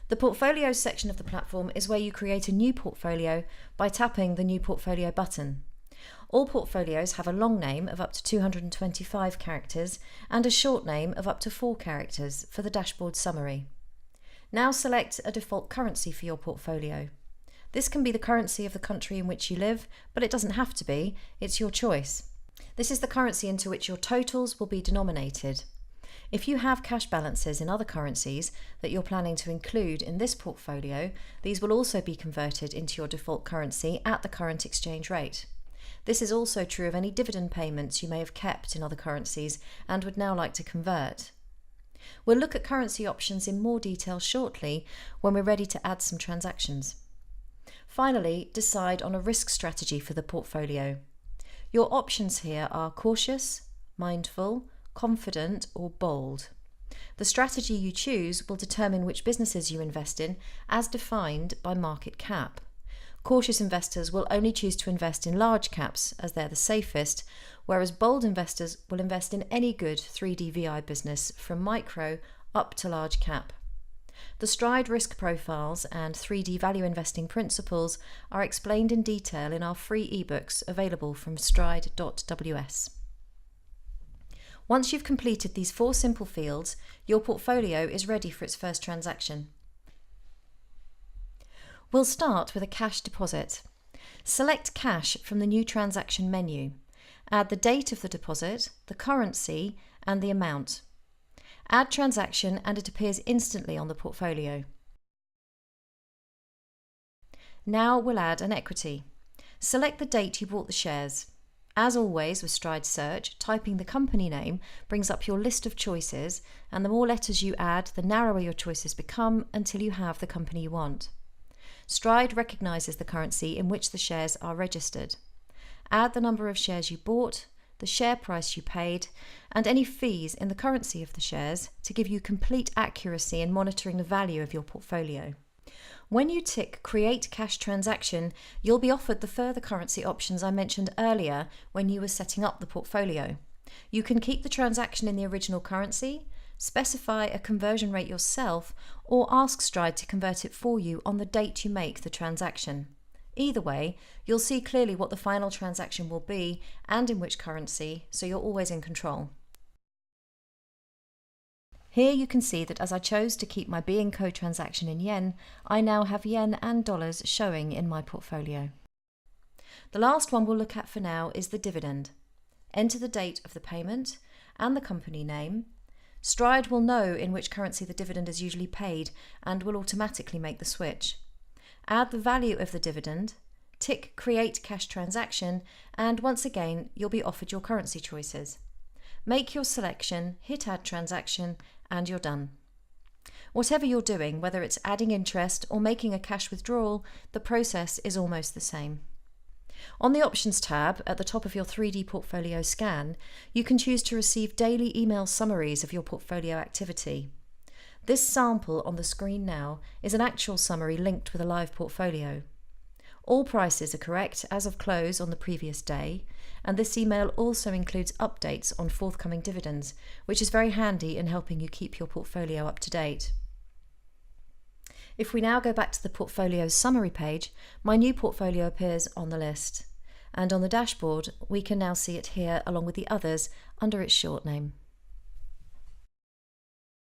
The Portfolios section of the platform is where you create a new portfolio by tapping the New Portfolio button. All portfolios have a long name of up to 225 characters and a short name of up to 4 characters for the dashboard summary. Now select a default currency for your portfolio. This can be the currency of the country in which you live, but it doesn't have to be, it's your choice. This is the currency into which your totals will be denominated. If you have cash balances in other currencies that you're planning to include in this portfolio, these will also be converted into your default currency at the current exchange rate. This is also true of any dividend payments you may have kept in other currencies and would now like to convert. We'll look at currency options in more detail shortly when we're ready to add some transactions. Finally, decide on a risk strategy for the portfolio. Your options here are cautious, mindful, confident, or bold. The strategy you choose will determine which businesses you invest in as defined by market cap. Cautious investors will only choose to invest in large caps as they're the safest, whereas bold investors will invest in any good 3D VI business from micro up to large cap. The Stride risk profiles and 3D value investing principles are explained in detail in our free ebooks available from stride.ws. Once you've completed these 4 simple fields, your portfolio is ready for its first transaction. We'll start with a cash deposit. Select cash from the new transaction menu. Add the date of the deposit, the currency, and the amount. Add transaction and it appears instantly on the portfolio. Now we'll add an equity. Select the date you bought the shares. As always with Stride Search, typing the company name brings up your list of choices, and the more letters you add, the narrower your choices become until you have the company you want. Stride recognises the currency in which the shares are registered. Add the number of shares you bought, the share price you paid, and any fees in the currency of the shares to give you complete accuracy in monitoring the value of your portfolio. When you tick Create Cash Transaction, you'll be offered the further currency options I mentioned earlier when you were setting up the portfolio. You can keep the transaction in the original currency, specify a conversion rate yourself, or ask Stride to convert it for you on the date you make the transaction. Either way, you'll see clearly what the final transaction will be and in which currency, so you're always in control. Here you can see that as I chose to keep my B&Co transaction in yen, I now have yen and dollars showing in my portfolio. The last one we'll look at for now is the dividend. Enter the date of the payment and the company name. Stride will know in which currency the dividend is usually paid and will automatically make the switch. Add the value of the dividend, tick Create Cash Transaction, and once again you'll be offered your currency choices. Make your selection, hit Add Transaction, and you're done. Whatever you're doing, whether it's adding interest or making a cash withdrawal, the process is almost the same. On the Options tab at the top of your 3D portfolio scan, you can choose to receive daily email summaries of your portfolio activity. This sample on the screen now is an actual summary linked with a live portfolio. All prices are correct as of close on the previous day, and this email also includes updates on forthcoming dividends, which is very handy in helping you keep your portfolio up to date. If we now go back to the portfolio summary page, my new portfolio appears on the list, and on the dashboard we can now see it here along with the others under its short name.